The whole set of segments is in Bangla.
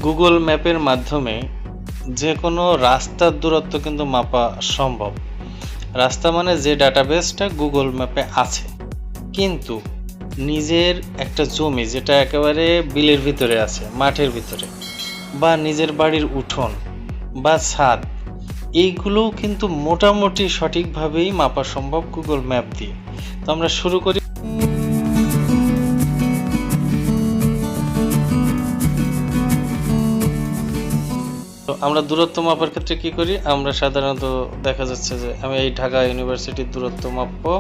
গুগল ম্যাপের মাধ্যমে যে কোনো রাস্তার দূরত্ব কিন্তু মাপা সম্ভব। রাস্তা মানে যে ডাটাবেসটা গুগল ম্যাপে আছে, কিন্তু নিজের একটা জমি যেটা একেবারে বিলের ভিতরে আছে, মাঠের ভিতরে, বা নিজের বাড়ির উঠোন বা ছাদ, এইগুলোও কিন্তু মোটামুটি সঠিকভাবেই মাপা সম্ভব গুগল ম্যাপ দিয়ে। তো আমরা শুরু করি। তো আমরা দূরত্ব মাপার ক্ষেত্রে কি করি, আমরা সাধারণত দেখা যাচ্ছে যে আমি এই ঢাকা ইউনিভার্সিটির দূরত্ব মাপবো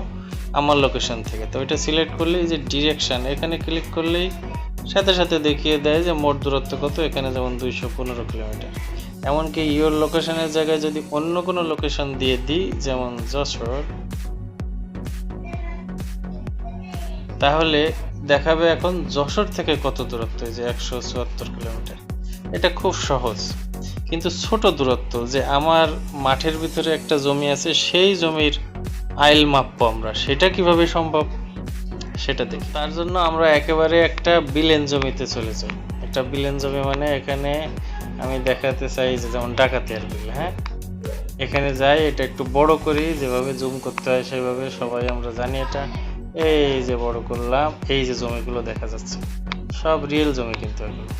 আমার লোকেশন থেকে। তো এটা সিলেক্ট করলেই যে ডিরেকশন, এখানে ক্লিক করলেই সাথে সাথে দেখিয়ে দেয় যে মোট দূরত্ব কত। এখানে যেমন 215 কিলোমিটার। এমনকি ইওর লোকেশনের জায়গায় যদি অন্য কোনো লোকেশন দিয়ে দিই, যেমন যশোর, তাহলে দেখাবে এখন যশোর থেকে কত দূরত্ব, যে 174 কিলোমিটার। এটা খুব সহজ। কিন্তু ছোট দূরত্ব, যে আমার মাঠের ভিতরে একটা জমি আছে, সেই জমির আইল মাপবো আমরা, সেটা কিভাবে সম্ভব সেটা দেখি। তার জন্য আমরা একেবারে একটা বিলেন জমিতে চলে যাই। একটা বিলেন জমি মানে এখানে আমি দেখাতে চাই যে যেমন ডাকাতিয়ার বিল, হ্যাঁ, এখানে যাই, এটা একটু বড় করি, যেভাবে জুম করতে হয় সেভাবে, সবাই আমরা জানি এটা। এই যে বড় করলাম, এই যে জমিগুলো দেখা যাচ্ছে সব রিয়েল জমি কিন্তু এগুলো।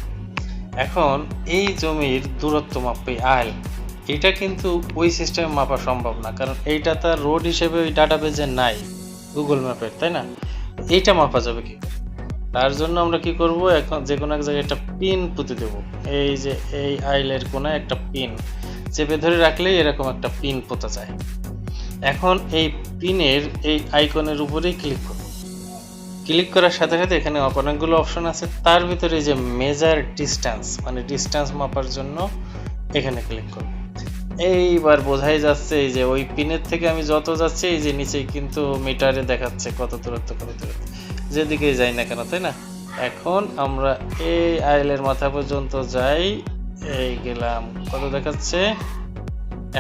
এখন এই জমির দূরত্ব মাপবে আইল, এটা কিন্তু ওই সিস্টেমে মাপা সম্ভব না, কারণ এইটা তার রোড হিসেবে ওই ডাটাবেজে নাই গুগল ম্যাপের, তাই না? এইটা মাপা যাবে কি করে? তার জন্য আমরা কি করব, এখন যে কোনো এক জায়গায় একটা পিন পুঁতে দেব। এই যে এই আইলের কোণায় একটা পিন চেপে ধরে রাখলেই এরকম একটা পিন পোতা যায়। এখন এই পিনের এই আইকনের উপরেই ক্লিক করব। ক্লিক করার সাথে সাথে এখানে অনেকগুলো অপশন আছে, তার ভিতরে যে মেজার ডিস্টেন্স, মানে ডিস্টেন্স মাপার জন্য এখানে ক্লিক করব। এইবার বোঝাই যাচ্ছে এই যে ওই পিনের থেকে আমি যত যাচ্ছি, এই যে নিচে কিন্তু মিটারে দেখাচ্ছে কত দূরত্ব, যেদিকেই যাই না কেন, তাই না? এখন আমরা এই আইলের মাথা পর্যন্ত যাই, এই গেলাম, কত দেখাচ্ছে,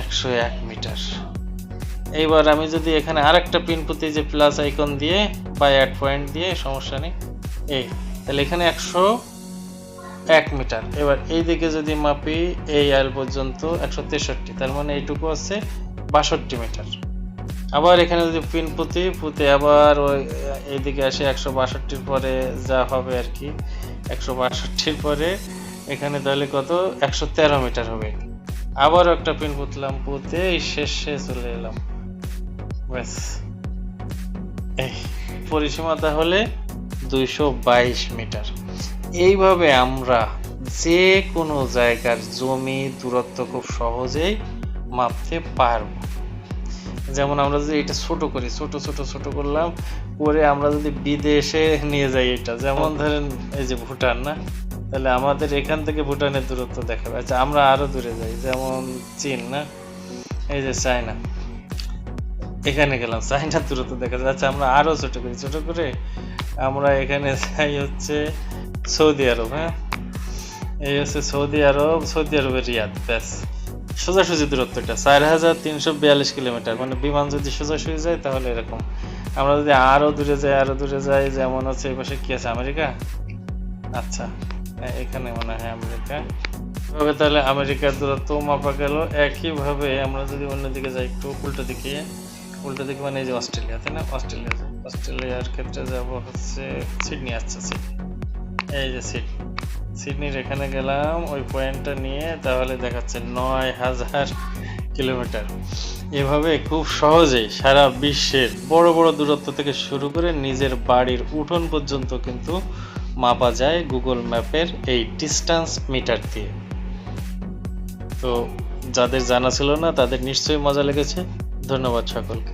101 মিটার। এইবার আমি যদি এখানে আরেকটা পিন পুঁতি, যে প্লাস আইকন দিয়ে বা অ্যাড পয়েন্ট দিয়ে, সমস্যা নেই, এই তাহলে এখানে 101 মিটার। এবার এই দিকে যদি মাপি এই আইল পর্যন্ত 163, তার মানে এইটুকু আছে 62 মিটার। আবার এখানে যদি পিন পুঁতে আবার ওই এইদিকে আসে 162-র পরে যা হবে আর কি, 162-র পরে এখানে তাহলে কত, 113 মিটার হবে। আবার একটা পিন পুঁতলাম, পুঁতে এই শেষে চলে এলাম, ব্যাস। এই পরিসীমা তাহলে 222 মিটার। এইভাবে আমরা যে কোনো জায়গার জমি দূরত্ব খুব সহজেই মাপতে পারবো। যেমন আমরা যদি এটা ছোট করি, ছোট করলাম, করে আমরা যদি বিদেশে নিয়ে যাই, এটা যেমন ধরেন এই যে ভুটান, না, তাহলে আমাদের এখান থেকে ভুটানের দূরত্ব দেখাবে। আচ্ছা, আমরা আরো দূরে যাই, যেমন চীন, না, এই যে চায়না, এখানে গেলাম, চায়নার দূরত্ব দেখা যায়। আচ্ছা, আমরা আরো ছোট করে আমরা এখানে যাই হচ্ছে সৌদি আরব, হ্যাঁ, এই হচ্ছে সৌদি আরবের রিয়াদ, ব্যাস। সোজাসুজি দূরত্বটা 4342 কিলোমিটার, মানে বিমান যদি সোজাসুজি যায় তাহলে এরকম। আমরা যদি আরো দূরে যাই, যেমন হচ্ছে এই পাশে কি আছে, আমেরিকা। আচ্ছা, এখানে মনে হয় আমেরিকা। এভাবে তাহলে আমেরিকার দূরত্ব মাপা গেল। একইভাবে আমরা যদি অন্যদিকে যাই, একটু উল্টো দিকে মানে এই যে অস্ট্রেলিয়া, তাই না? অস্ট্রেলিয়ার ক্ষেত্রে যাব হচ্ছে সিডনি। আচ্ছা, এই যে সিডনির এখানে গেলাম, ওই পয়েন্টটা নিয়ে, তাহলে দেখাচ্ছে 9000 কিলোমিটার। এভাবে খুব সহজেই সারা বিশ্বের বড় বড় দূরত্ব থেকে শুরু করে নিজের বাড়ির উঠোন পর্যন্ত কিন্তু মাপা যায় গুগল ম্যাপের এই ডিস্টেন্স মিটার দিয়ে। তো যাদের জানা ছিল না তাদের নিশ্চয়ই মজা লেগেছে। ধন্যবাদ সকলকে।